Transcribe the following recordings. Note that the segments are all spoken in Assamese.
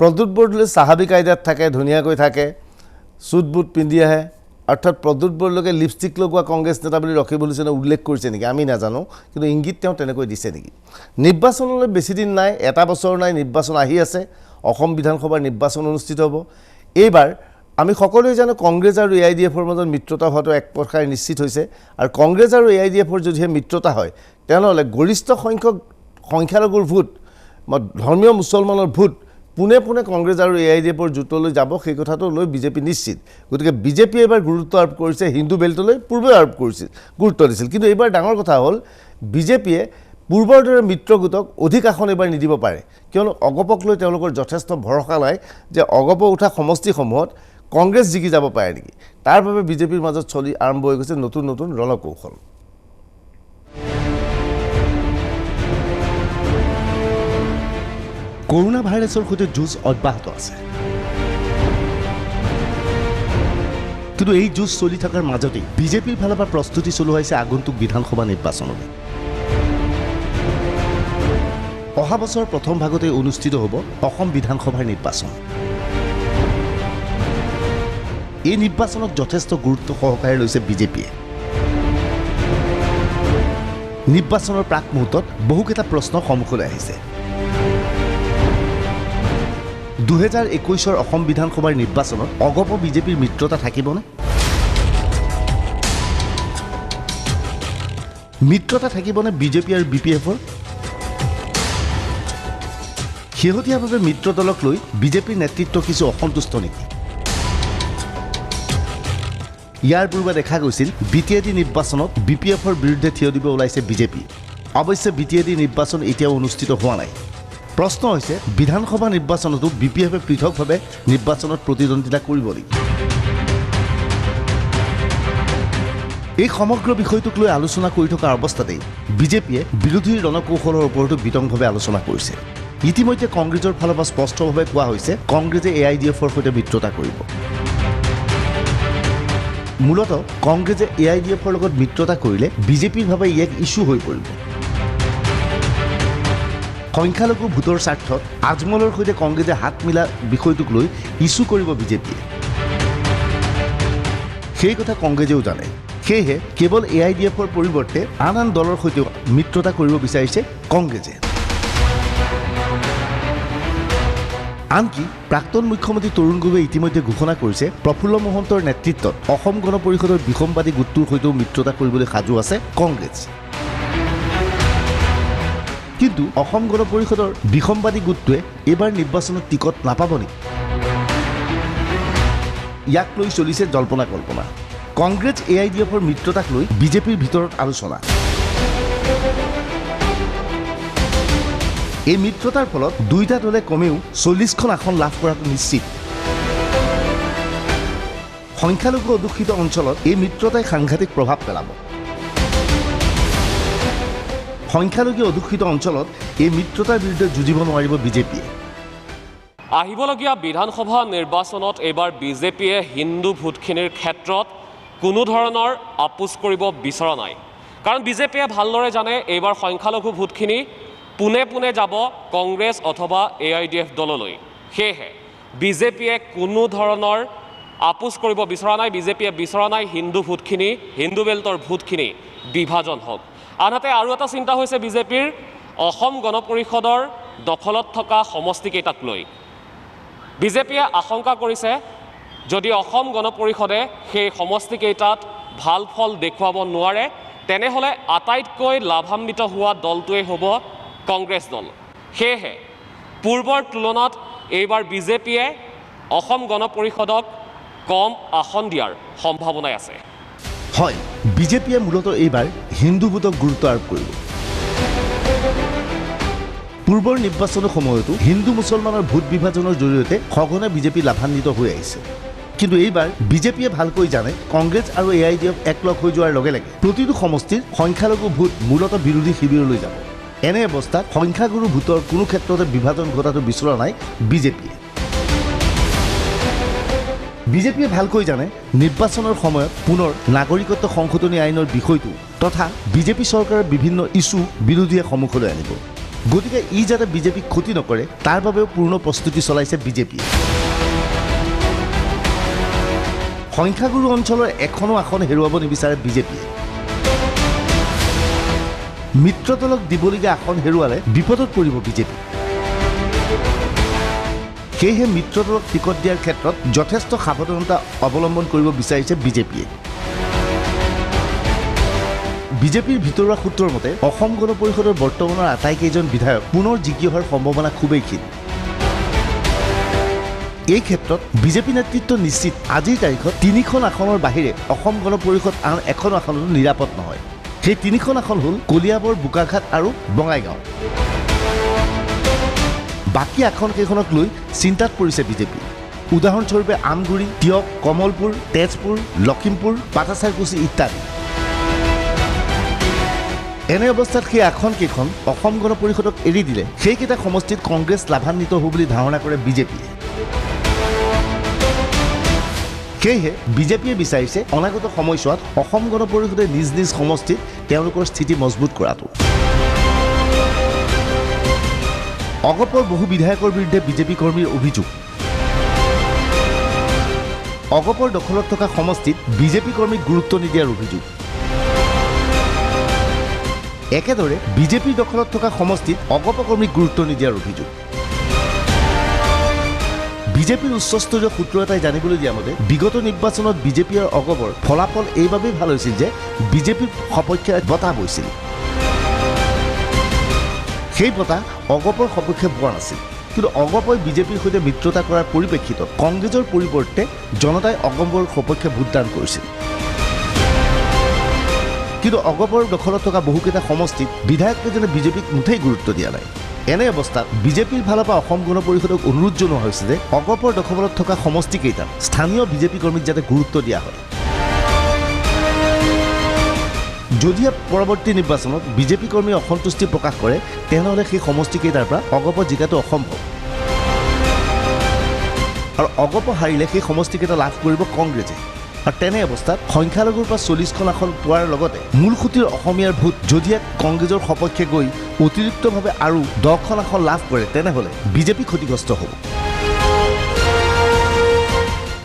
প্ৰদ্যুৎ বৰদলৈ স্বাভাৱিক কায়দাত থাকে, ধুনীয়াকৈ থাকে, চুট বুট পিন্ধি আহে। অৰ্থাৎ প্ৰদ্যুৎ বৰদলৈকে লিপষ্টিক লগোৱা কংগ্ৰেছ নেতা বুলি ৰকিবুল হুছেইনে উল্লেখ কৰিছে নেকি আমি নাজানো, কিন্তু ইংগিত তেওঁ তেনেকৈ দিছে নেকি? নিৰ্বাচনলৈ বেছি দিন নাই, এটা বছৰ নাই, নিৰ্বাচন আহি আছে। অসম বিধানসভাৰ নিৰ্বাচন অনুষ্ঠিত হ'ব। এইবাৰ আমি সকলোৱে জানো কংগ্ৰেছ আৰু AIDFৰ মাজত মিত্ৰতা হোৱাটো এক প্ৰকাৰ নিশ্চিত হৈছে। আৰু কংগ্ৰেছ আৰু AIDFৰ যদিহে মিত্ৰতা হয়, তেনেহ'লে গৰিষ্ঠ সংখ্যক সংখ্যালঘুৰ ভোট, ধৰ্মীয় মুছলমানৰ ভোট পোনে পোনে কংগ্ৰেছ আৰু AIDFৰ জোঁটলৈ যাব, সেই কথাটো লৈ বিজেপি নিশ্চিত। গতিকে বিজেপিয়ে এইবাৰ গুৰুত্ব আৰোপ কৰিছে হিন্দু বেল্টলৈ, পূৰ্বে আৰোপ কৰিছিল, গুৰুত্ব দিছিল। কিন্তু এইবাৰ ডাঙৰ কথা হ'ল বিজেপিয়ে পূৰ্বৰ দৰে মিত্ৰগোটক অধিক আসন এইবাৰ নিদিব পাৰে, কিয়নো অগপক লৈ তেওঁলোকৰ যথেষ্ট ভৰসা নাই যে অগপ উঠা সমষ্টিসমূহত কংগ্ৰেছ জিকি যাব পাৰে নেকি। তাৰ বাবে বিজেপিৰ মাজত আৰম্ভ হৈ গৈছে নতুন নতুন ৰণকৌশল। কৰোনা ভাইৰাছৰ সৈতে যুঁজ অব্যাহত আছে, কিন্তু এই যুঁজ চলি থকাৰ মাজতেই বিজেপিৰ ফালৰ পৰা প্ৰস্তুতি চলোৱা হৈছে আগন্তুক বিধানসভা নিৰ্বাচনলৈ। অহা বছৰ প্ৰথম ভাগতে অনুষ্ঠিত হ'ব অসম বিধানসভাৰ নিৰ্বাচন। এই নিৰ্বাচনক যথেষ্ট গুৰুত্ব সহকাৰে লৈছে বিজেপিয়ে। নিৰ্বাচনৰ প্ৰাক মুহূৰ্তত বহুকেইটা প্ৰশ্ন সন্মুখলৈ আহিছে। 2021 অসম বিধানসভাৰ নিৰ্বাচনত অগপ বিজেপিৰ মিত্ৰতা থাকিবনে? মিত্ৰতা থাকিবনে বিজেপি আৰু BPFৰ? শেহতীয়াভাৱে মিত্ৰ দলক লৈ বিজেপিৰ নেতৃত্ব কিছু অসন্তুষ্ট নেকি? ইয়াৰ পূৰ্বে দেখা গৈছিল BTAD নিৰ্বাচনত BPFৰ বিৰুদ্ধে থিয় দিব ওলাইছে বিজেপি। অৱশ্যে BTAD নিৰ্বাচন এতিয়াও অনুষ্ঠিত হোৱা নাই। প্ৰশ্ন হৈছে বিধানসভা নিৰ্বাচনতো BPFে পৃথকভাৱে নিৰ্বাচনত প্ৰতিদ্বন্দ্বিতা কৰিব নেকি? এই সমগ্ৰ বিষয়টোক লৈ আলোচনা কৰি থকাৰ অৱস্থাতেই বিজেপিয়ে বিৰোধীৰ ৰণকৌশলৰ ওপৰতো বিতংভাৱে আলোচনা কৰিছে। ইতিমধ্যে কংগ্ৰেছৰ ফালৰ পৰা স্পষ্টভাৱে কোৱা হৈছে কংগ্ৰেছে AIDFৰ সৈতে মিত্ৰতা কৰিব। মূলতঃ কংগ্ৰেছে AIDFৰ লগত মিত্ৰতা কৰিলে বিজেপিৰ ভাৱে ই এক ইছ্যু হৈ পৰিব। সংখ্যালঘু ভোটৰ স্বাৰ্থত আজমলৰ সৈতে কংগ্ৰেছে হাত মিলা বিষয়টোক লৈ ইছ্যু কৰিব বিজেপিয়ে। সেই কথা কংগ্ৰেছেও জানে। সেয়েহে কেৱল AIDFৰ পৰিৱৰ্তে আন দলৰ সৈতেও মিত্ৰতা কৰিব বিচাৰিছে কংগ্ৰেছে। আনকি প্ৰাক্তন মুখ্যমন্ত্ৰী তৰুণ গগৈয়ে ইতিমধ্যে ঘোষণা কৰিছে প্ৰফুল্ল মহন্তৰ নেতৃত্বত অসম গণ পৰিষদৰ বিসম্বাদী গোটটোৰ সৈতেও মিত্ৰতা কৰিবলৈ সাজু আছে কংগ্ৰেছ। কিন্তু অসম গণ পৰিষদৰ বিসম্বাদী গোটটোৱে এইবাৰ নিৰ্বাচনত টিকট নাপাব নেকি? ইয়াক লৈ চলিছে জল্পনা কল্পনা। কংগ্ৰেছ AIDFৰ মিত্ৰতাক লৈ বিজেপিৰ ভিতৰত আলোচনা। এই মিত্ৰতাৰ ফলত দুয়োটা দলে কমেও 40খন আসন লাভ কৰাটো নিশ্চিত। সংখ্যালঘু অধ্যুষিত অঞ্চলত এই মিত্ৰতাই সাংঘাতিক প্ৰভাৱ পেলাব। সংখ্যালঘু অধ্যুষিত অঞ্চলত এই মিত্ৰতাৰ বিৰুদ্ধে যুঁজিব নোৱাৰিব বিজেপিয়ে। আহিবলগীয়া বিধানসভা নিৰ্বাচনত এইবাৰ বিজেপিয়ে হিন্দু ভোটখিনিৰ ক্ষেত্ৰত কোনো ধৰণৰ আপোচ কৰিব বিচৰা নাই। কাৰণ বিজেপিয়ে ভালদৰে জানে এইবাৰ সংখ্যালঘু ভোটখিনি পোনে পোনে যাব কংগ্ৰেছ অথবা AIDF দললৈ। সেয়েহে বিজেপিয়ে কোনো ধৰণৰ আপোচ কৰিব বিচৰা নাই। বিজেপিয়ে বিচৰা নাই হিন্দু ভোটখিনি, হিন্দু বেল্টৰ ভোটখিনি বিভাজন হওক। আনহাতে আৰু এটা চিন্তা হৈছে বিজেপিৰ অসম গণ পৰিষদৰ দখলত থকা সমষ্টিকেইটাক লৈ। বিজেপিয়ে আশংকা কৰিছে যদি অসম গণ পৰিষদে সেই সমষ্টিকেইটাত ভাল ফল দেখুৱাব নোৱাৰে, তেনেহ'লে আটাইতকৈ লাভান্বিত হোৱা দলটোৱেই হ'ব কংগ্ৰেছ দল। সেয়েহে পূৰ্বৰ তুলনাত এইবাৰ বিজেপিয়ে অসম গণ পৰিষদক কম আসন দিয়াৰ সম্ভাৱনাই আছে। হয়, বিজেপিয়ে মূলতঃ এইবাৰ হিন্দু ভোটক গুৰুত্ব আৰোপ কৰিব। পূৰ্বৰ নিৰ্বাচনৰ সময়তো হিন্দু মুছলমানৰ ভোট বিভাজনৰ জৰিয়তে সঘনে বিজেপি লাভান্বিত হৈ আহিছে। কিন্তু এইবাৰ বিজেপিয়ে ভালকৈ জানে কংগ্ৰেছ আৰু AIDF একলগ হৈ যোৱাৰ লগে লগে প্ৰতিটো সমষ্টিৰ সংখ্যালঘু ভোট মূলতঃ বিৰোধী শিবিৰলৈ যাব। এনে অৱস্থাত সংখ্যাগুৰু ভোটৰ কোনো ক্ষেত্ৰতে বিভাজন ঘটাটো বিচৰা নাই বিজেপিয়ে। বিজেপিয়ে ভালকৈ জানে নিৰ্বাচনৰ সময়ত পুনৰ নাগৰিকত্ব সংশোধনী আইনৰ বিষয়টো তথা বিজেপি চৰকাৰৰ বিভিন্ন ইছ্যু বিৰোধীয়ে সন্মুখলৈ আনিব। গতিকে ই যাতে বিজেপিক ক্ষতি নকৰে তাৰ বাবেও পূৰ্ণ প্ৰস্তুতি চলাইছে বিজেপিয়ে। সংখ্যাগুৰু অঞ্চলৰ এখনো আসন হেৰুৱাব নিবিচাৰে বিজেপিয়ে। মিত্ৰ দলক দিবলগীয়া আসন হেৰুৱালে বিপদত পৰিব বিজেপি। সেয়েহে মিত্ৰ দলক টিকট দিয়াৰ ক্ষেত্ৰত যথেষ্ট সাৱধানতা অৱলম্বন কৰিব বিচাৰিছে বিজেপিয়ে। বিজেপিৰ ভিতৰুৱা সূত্ৰৰ মতে অসম গণ পৰিষদৰ বৰ্তমানৰ আটাইকেইজন বিধায়ক পুনৰ জিকি অহাৰ সম্ভাৱনা খুবেই ক্ষীণ। এই ক্ষেত্ৰত বিজেপি নেতৃত্ব নিশ্চিত আজিৰ তাৰিখত 3খন আসনৰ বাহিৰে অসম গণ পৰিষদ আন এখন আসনতো নিৰাপদ নহয়। সেই 3খন আসন হ'ল কলিয়াবৰ, বোকাঘাট আৰু বঙাইগাঁও। বাকী আসনকেইখনক লৈ চিন্তাত পৰিছে বিজেপি। উদাহৰণস্বৰূপে আমগুৰি, টিয়ক, কমলপুৰ, তেজপুৰ, লখিমপুৰ, পাটাচাৰকুছি ইত্যাদি। এনে অৱস্থাত সেই আসনকেইখন অসম গণ পৰিষদক এৰি দিলে সেইকেইটা সমষ্টিত কংগ্ৰেছ লাভান্বিত হ'ব বুলি ধাৰণা কৰে বিজেপিয়ে। সেয়েহে বিজেপিয়ে বিচাৰিছে অনাগত সময়ছোৱাত অসম গণ পৰিষদে নিজ নিজ সমষ্টিত তেওঁলোকৰ স্থিতি মজবুত কৰাটো। অগপৰ বহু বিধায়কৰ বিৰুদ্ধে বিজেপি কৰ্মীৰ অভিযোগ। অগপৰ দখলত থকা সমষ্টিত বিজেপি কৰ্মীক গুৰুত্ব নিদিয়াৰ অভিযোগ। একেদৰে বিজেপিৰ দখলত থকা সমষ্টিত অগপ কৰ্মীক গুৰুত্ব নিদিয়াৰ অভিযোগ। বিজেপিৰ উচ্চস্তৰীয় সূত্ৰ এটাই জানিবলৈ দিয়া মতে বিগত নিৰ্বাচনত বিজেপি আৰু অগপৰ ফলাফল এইবাবেই ভাল হৈছিল যে বিজেপিৰ সপক্ষে বঁটা বৈছিল। সেই বঁটা অগপৰ সপক্ষে পোৱা নাছিল। কিন্তু অগপই বিজেপিৰ সৈতে মিত্ৰতা কৰাৰ পৰিপ্ৰেক্ষিতত কংগ্ৰেছৰ পৰিৱৰ্তে জনতাই অগপৰ সপক্ষে ভোটদান কৰিছিল। কিন্তু অগপৰ দখলত থকা বহুকেইটা সমষ্টিত বিধায়ককেইজনে বিজেপিক মুঠেই গুৰুত্ব দিয়া নাই। এনে অৱস্থাত বিজেপিৰ ফালৰ পৰা অসম গণ পৰিষদক অনুৰোধ জনোৱা হৈছে যে অগপৰ দখলত থকা সমষ্টিকেইটাত স্থানীয় বিজেপি কৰ্মীক যাতে গুৰুত্ব দিয়া হয়। যদিহে পৰৱৰ্তী নিৰ্বাচনত বিজেপি কৰ্মীয়ে অসন্তুষ্টি প্ৰকাশ কৰে তেনেহ'লে সেই সমষ্টিকেইটাৰ পৰা অগপ জিকাটো অসম্ভৱ। আৰু অগপ হাৰিলে সেই সমষ্টিকেইটা লাভ কৰিব কংগ্ৰেছে। আৰু তেনে অৱস্থাত সংখ্যালঘুৰ পৰা 40খন আসন পোৱাৰ লগতে মূলসুঁতিৰ অসমীয়াৰ ভোট যদিহে কংগ্ৰেছৰ সপক্ষে গৈ অতিৰিক্তভাৱে আৰু 10খন আসন লাভ কৰে তেনেহ'লে বিজেপি ক্ষতিগ্ৰস্ত হ'ব।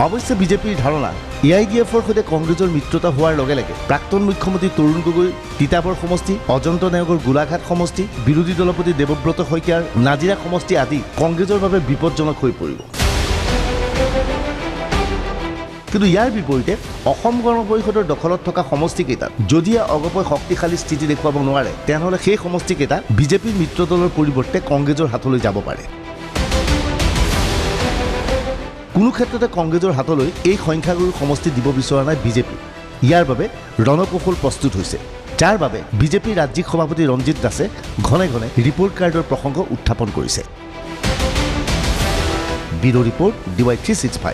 অৱশ্যে বিজেপিৰ ধাৰণা AIDFৰ সৈতে কংগ্ৰেছৰ মিত্ৰতা হোৱাৰ লগে লগে প্ৰাক্তন মুখ্যমন্ত্ৰী তৰুণ গগৈ তিতাবৰ সমষ্টি, অজন্ত নেওগৰ গোলাঘাট সমষ্টি, বিৰোধী দলপতি দেৱব্ৰত শইকীয়াৰ নাজিৰা সমষ্টি আদি কংগ্ৰেছৰ বাবে বিপদজনক হৈ পৰিব। কিন্তু ইয়াৰ বিপৰীতে অসম গণ পৰিষদৰ দখলত থকা সমষ্টিকেইটাত যদিহে অগপই শক্তিশালী স্থিতি দেখুৱাব নোৱাৰে তেনেহ'লে সেই সমষ্টিকেইটা বিজেপিৰ মিত্ৰ দলৰ পৰিৱৰ্তে কংগ্ৰেছৰ হাতলৈ যাব পাৰে। কোনো ক্ষেত্ৰতে কংগ্ৰেছৰ হাতলৈ এই সংখ্যাগুৰু সমষ্টি দিব বিচৰা নাই বিজেপি। ইয়াৰ বাবে ৰণকৌশল প্ৰস্তুত হৈছে, যাৰ বাবে বিজেপিৰ ৰাজ্যিক সভাপতি ৰঞ্জিত দাসে ঘনে ঘনে ৰিপৰ্ট কাৰ্ডৰ প্ৰসংগ উত্থাপন কৰিছে। Bureau' report DY365।